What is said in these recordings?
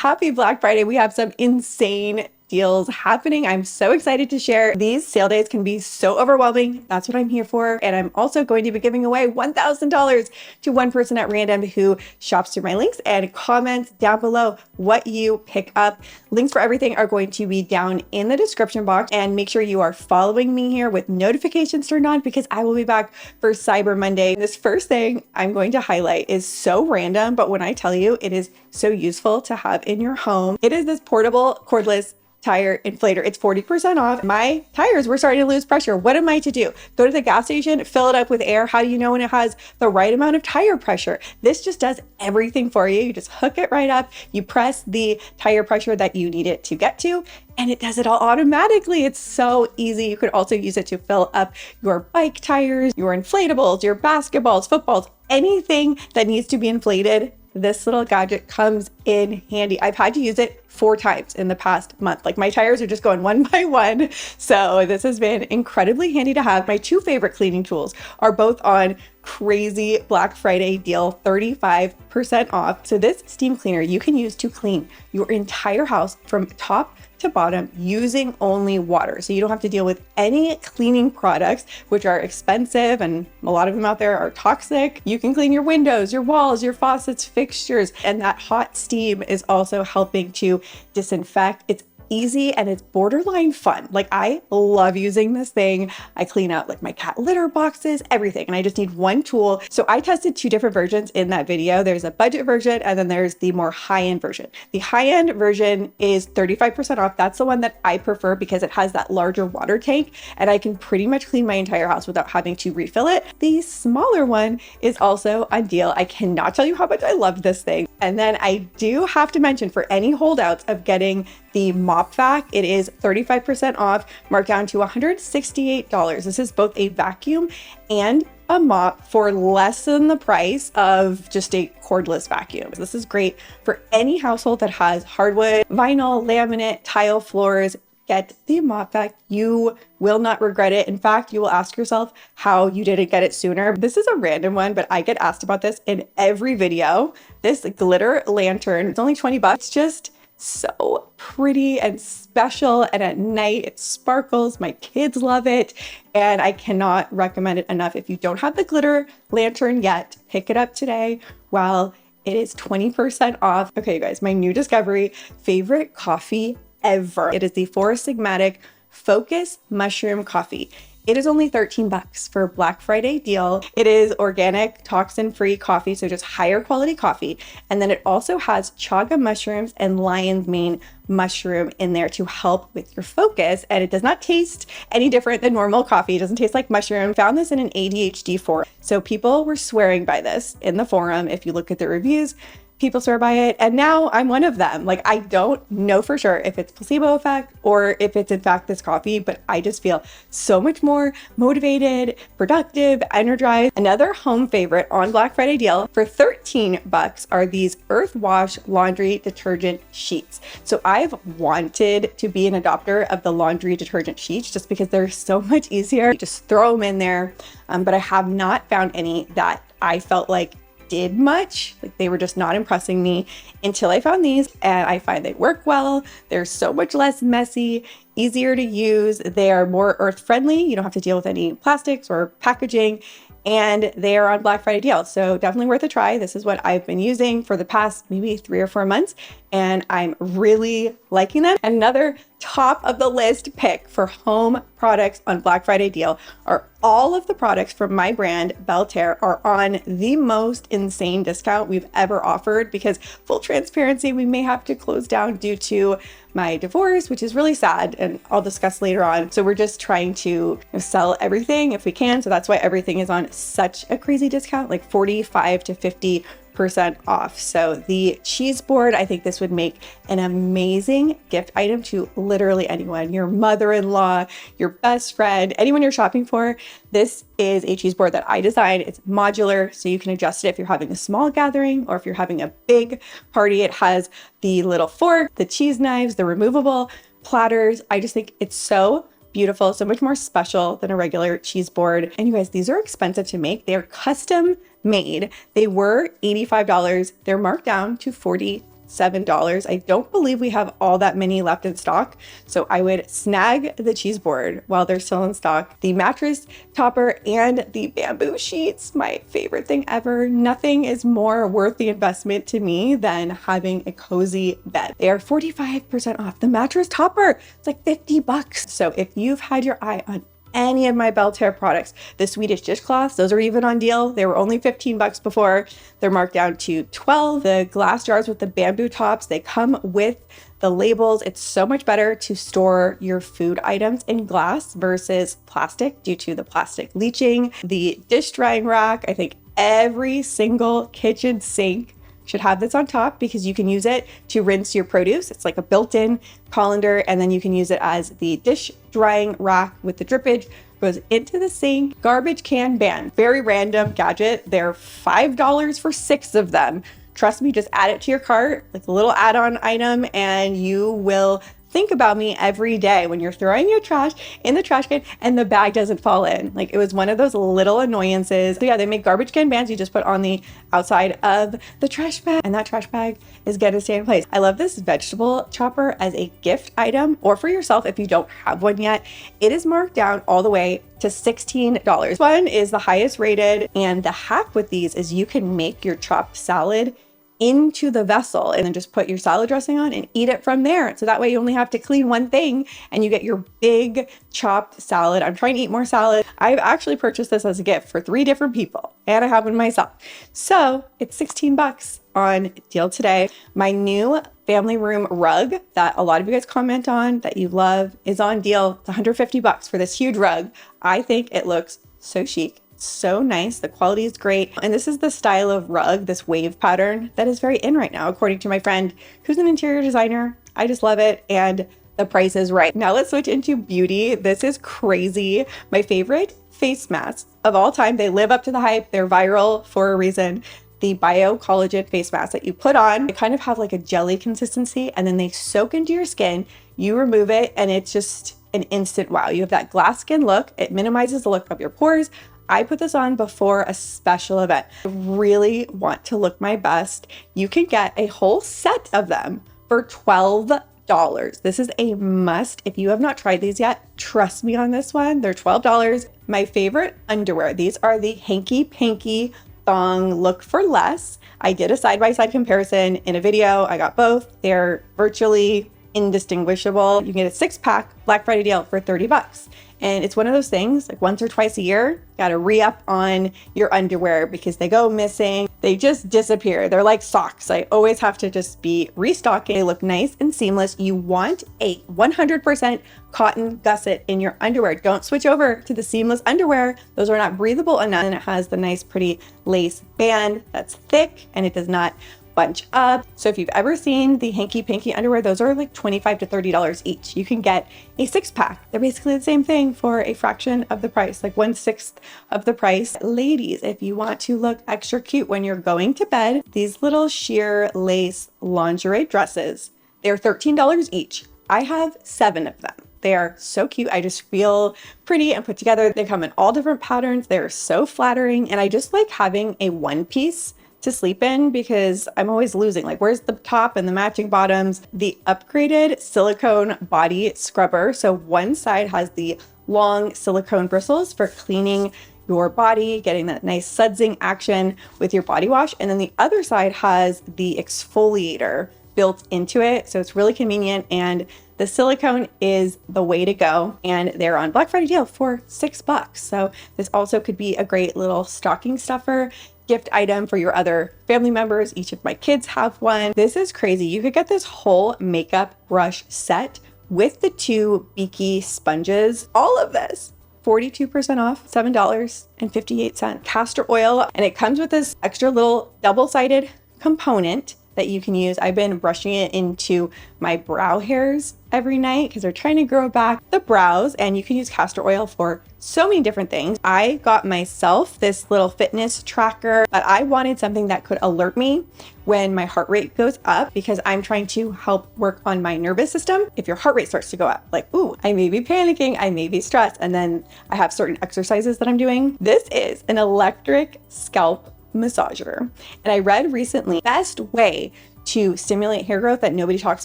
Happy Black Friday. We have some insane deals happening. I'm so excited to share. These sale days can be so overwhelming. That's what I'm here for. And I'm also going to be giving away $1,000 to one person at random who shops through my links and comments down below what you pick up. Links for everything are going to be down in the description box, and make sure you are following me here with notifications turned on because I will be back for Cyber Monday. This first thing I'm going to highlight is so random, but when I tell you, it is so useful to have in your home. It is this portable cordless tire inflator. It's 40% off. My tires were starting to lose pressure. What am I to do? Go to the gas station, fill it up with air. How do you know when it has the right amount of tire pressure? This just does everything for you. You just hook it right up. You press the tire pressure that you need it to get to, and it does it all automatically. It's so easy. You could also use it to fill up your bike tires, your inflatables, your basketballs, footballs, anything that needs to be inflated. This little gadget comes in handy. I've had to use it 4 times in the past month. Like, my tires are just going one by one. So this has been incredibly handy to have. My 2 favorite cleaning tools are both on crazy Black Friday deal, 35% off. So this steam cleaner you can use to clean your entire house from top to bottom using only water. So you don't have to deal with any cleaning products, which are expensive, and a lot of them out there are toxic. You can clean your windows, your walls, your faucets, fixtures, and that hot steam is also helping to disinfect. It's easy and it's borderline fun. Like, I love using this thing. I clean out like my cat litter boxes, everything, and I just need one tool. So I tested 2 different versions in that video. There's a budget version and then there's the more high-end version. The high-end version is 35% off. That's the one that I prefer because it has that larger water tank and I can pretty much clean my entire house without having to refill it. The smaller one is also on deal. I cannot tell you how much I love this thing. And then I do have to mention, for any holdouts of getting the mop vac, it is 35% off, marked down to $168. This is both a vacuum and a mop for less than the price of just a cordless vacuum. This is great for any household that has hardwood, vinyl, laminate, tile floors. Get the mop vac. You will not regret it. In fact, you will ask yourself how you didn't get it sooner. This is a random one, but I get asked about this in every video. This glitter lantern, it's only 20 bucks. It's just so pretty and special, and at night it sparkles. My kids love it, and I cannot recommend it enough. If you don't have the glitter lantern yet, pick it up today while it is 20% off. Okay, you guys, my new discovery, favorite coffee ever. It is the Four Sigmatic Focus Mushroom Coffee. It is only 13 bucks for a Black Friday deal. It is organic, toxin-free coffee, so just higher quality coffee. And then it also has chaga mushrooms and lion's mane mushroom in there to help with your focus. And it does not taste any different than normal coffee. It doesn't taste like mushroom. Found this in an ADHD forum. So people were swearing by this in the forum. If you look at the reviews, people swear by it, and now I'm one of them. Like, I don't know for sure if it's placebo effect or if it's in fact this coffee, but I just feel so much more motivated, productive, energized. Another home favorite on Black Friday deal for 13 bucks are these Earth Wash laundry detergent sheets. So I've wanted to be an adopter of the laundry detergent sheets just because they're so much easier. You just throw them in there, but I have not found any that I felt like did much. Like, they were just not impressing me until I found these, and I find they work well. They're so much less messy, easier to use. They are more earth friendly. You don't have to deal with any plastics or packaging, and they are on Black Friday deal. So definitely worth a try. This is what I've been using for the past maybe 3 or 4 months, and I'm really liking them. Another top of the list pick for home products on Black Friday deal are all of the products from my brand, Belterre, are on the most insane discount we've ever offered, because full transparency, we may have to close down due to my divorce, which is really sad, and I'll discuss later on. So we're just trying to sell everything if we can. So that's why everything is on such a crazy discount, like 45 to 50% off. So the cheese board, I think this would make an amazing gift item to literally anyone, your mother-in-law, your best friend, anyone you're shopping for. This is a cheese board that I designed. It's modular, so you can adjust it if you're having a small gathering or if you're having a big party. It has the little fork, the cheese knives, the removable platters. I just think it's so beautiful, so much more special than a regular cheese board. And you guys, these are expensive to make. They are custom made. They were $85. They're marked down to $46. $7. I don't believe we have all that many left in stock, so I would snag the cheese board while they're still in stock. The mattress topper and the bamboo sheets, my favorite thing ever. Nothing is more worth the investment to me than having a cozy bed. They are 45% off. The mattress topper, it's like $50. So if you've had your eye on any of my Belterra products, the Swedish dishcloths, those are even on deal. They were only $15 before. They're marked down to $12. The glass jars with the bamboo tops, they come with the labels. It's so much better to store your food items in glass versus plastic due to the plastic leaching. The dish drying rack, I think every single kitchen sink should have this on top because you can use it to rinse your produce. It's like a built-in colander, and then you can use it as the dish drying rack with the drippage goes into the sink. Garbage can ban, very random gadget. They're $5 for 6 of them. Trust me, just add it to your cart, like a little add-on item, and you will think about me every day when you're throwing your trash in the trash can and the bag doesn't fall in. Like, it was one of those little annoyances. So yeah, they make garbage can bans you just put on the outside of the trash bag, and that trash bag is gonna stay in place. I love this vegetable chopper as a gift item or for yourself if you don't have one yet. It is marked down all the way to $16. This one is the highest rated, and the hack with these is you can make your chopped salad into the vessel and then just put your salad dressing on and eat it from there. So that way you only have to clean one thing and you get your big chopped salad. I'm trying to eat more salad. I've actually purchased this as a gift for 3 different people and I have one myself. So it's $16 on deal today. My new family room rug that a lot of you guys comment on that you love is on deal. It's $150 for this huge rug. I think it looks so chic. So nice. The quality is great. And this is the style of rug, this wave pattern that is very in right now, according to my friend who's an interior designer. I just love it. And the price is right. Now let's switch into beauty. This is crazy. My favorite face masks of all time. They live up to the hype. They're viral for a reason. The BioCollagen face mask that you put on, they kind of have like a jelly consistency and then they soak into your skin. You remove it and it's just an instant wow. You have that glass skin look. It minimizes the look of your pores. I put this on before a special event. I really want to look my best. You can get a whole set of them for $12. This is a must. If you have not tried these yet, trust me on this one. They're $12. My favorite underwear. These are the Hanky Panky thong look for less. I did a side-by-side comparison in a video. I got both. They're virtually indistinguishable. You can get a 6-pack Black Friday deal for $30. And it's one of those things, like once or twice a year, gotta re-up on your underwear because they go missing. They just disappear. They're like socks. I always have to just be restocking. They look nice and seamless. You want a 100% cotton gusset in your underwear. Don't switch over to the seamless underwear. Those are not breathable enough. And it has the nice, pretty lace band that's thick and it does not bunch up. So if you've ever seen the Hanky Panky underwear, those are like $25 to $30 each. You can get a 6-pack. They're basically the same thing for a fraction of the price, like 1/6 of the price. Ladies, if you want to look extra cute when you're going to bed, these little sheer lace lingerie dresses, they're $13 each. I have 7 of them. They are so cute. I just feel pretty and put together. They come in all different patterns. They're so flattering. And I just like having a one piece to sleep in because I'm always losing. Like, where's the top and the matching bottoms? The upgraded silicone body scrubber. So one side has the long silicone bristles for cleaning your body, getting that nice sudsing action with your body wash. And then the other side has the exfoliator built into it. So it's really convenient and the silicone is the way to go. And they're on Black Friday deal for $6. So this also could be a great little stocking stuffer gift item for your other family members. Each of my kids have one. This is crazy. You could get this whole makeup brush set with the 2 Beaky sponges. All of this 42% off, $7.58. Castor oil, and it comes with this extra little double-sided component that you can use. I've been brushing it into my brow hairs every night because they're trying to grow back the brows, and you can use castor oil for so many different things. I got myself this little fitness tracker, but I wanted something that could alert me when my heart rate goes up because I'm trying to help work on my nervous system. If your heart rate starts to go up, like, ooh, I may be panicking, I may be stressed, and then I have certain exercises that I'm doing. This is an electric scalp massager. And I read recently, best way to stimulate hair growth that nobody talks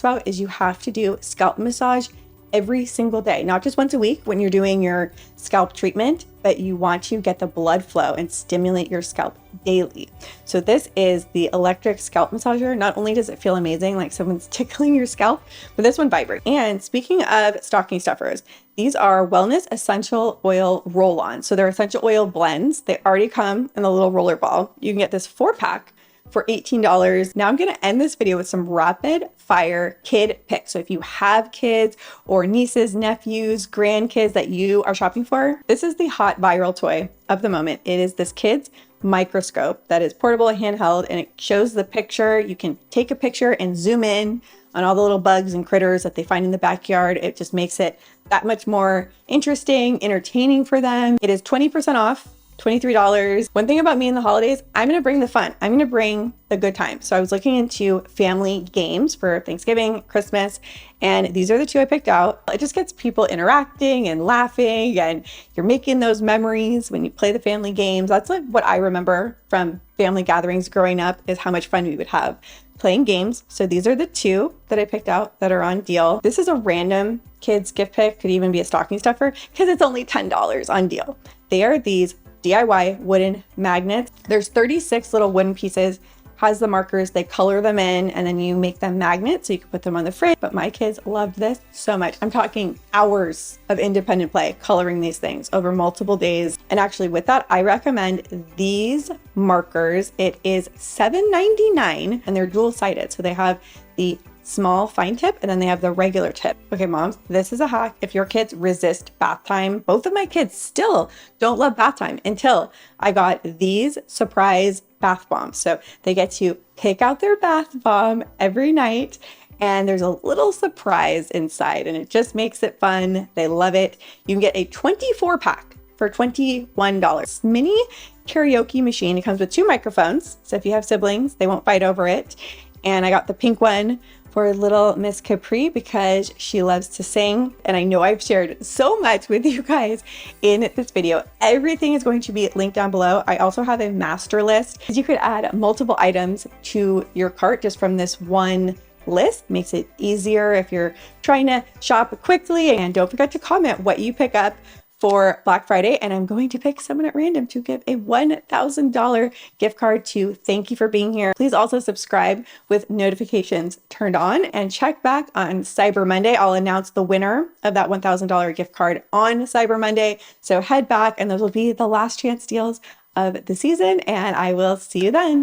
about is you have to do scalp massage every single day, not just once a week when you're doing your scalp treatment, but you want to get the blood flow and stimulate your scalp daily. So this is the electric scalp massager. Not only does it feel amazing, like someone's tickling your scalp, but this one vibrates. And speaking of stocking stuffers, these are Wellness Essential Oil Roll-On. So they're essential oil blends. They already come in the little roller ball. You can get this 4-pack for $18. Now I'm going to end this video with some rapid fire kid picks. So if you have kids or nieces, nephews, grandkids that you are shopping for, this is the hot viral toy of the moment. It is this kid's microscope that is portable and handheld, and it shows the picture. You can take a picture and zoom in on all the little bugs and critters that they find in the backyard. It just makes it that much more interesting, entertaining for them. It is 20% off. $23. One thing about me in the holidays, I'm going to bring the fun. I'm going to bring the good times. So I was looking into family games for Thanksgiving, Christmas, and these are the 2 I picked out. It just gets people interacting and laughing, and you're making those memories when you play the family games. That's like what I remember from family gatherings growing up, is how much fun we would have playing games. So these are the 2 that I picked out that are on deal. This is a random kids gift pick, could even be a stocking stuffer because it's only $10 on deal. They are these DIY wooden magnets. There's 36 little wooden pieces, has the markers, they color them in, and then you make them magnets so you can put them on the fridge. But my kids loved this so much. I'm talking hours of independent play coloring these things over multiple days. And actually with that, I recommend these markers. It is $7.99 and they're dual-sided. So they have the small fine tip and then they have the regular tip. Okay, moms, this is a hack. If your kids resist bath time, both of my kids still don't love bath time until I got these surprise bath bombs. So they get to pick out their bath bomb every night, and there's a little surprise inside, and it just makes it fun. They love it. You can get a 24-pack for $21. Mini karaoke machine. It comes with 2 microphones, so if you have siblings, they won't fight over it. And I got the pink one for little Miss Capri because she loves to sing. And I know I've shared so much with you guys in this video. Everything is going to be linked down below. I also have a master list. You could add multiple items to your cart just from this one list. Makes it easier if you're trying to shop quickly. And don't forget to comment what you pick up for Black Friday, and I'm going to pick someone at random to give a $1,000 gift card to thank you for being here. Please also subscribe with notifications turned on, and check back on Cyber Monday. I'll announce the winner of that $1,000 gift card on Cyber Monday. So head back, and those will be the last chance deals of the season, and I will see you then.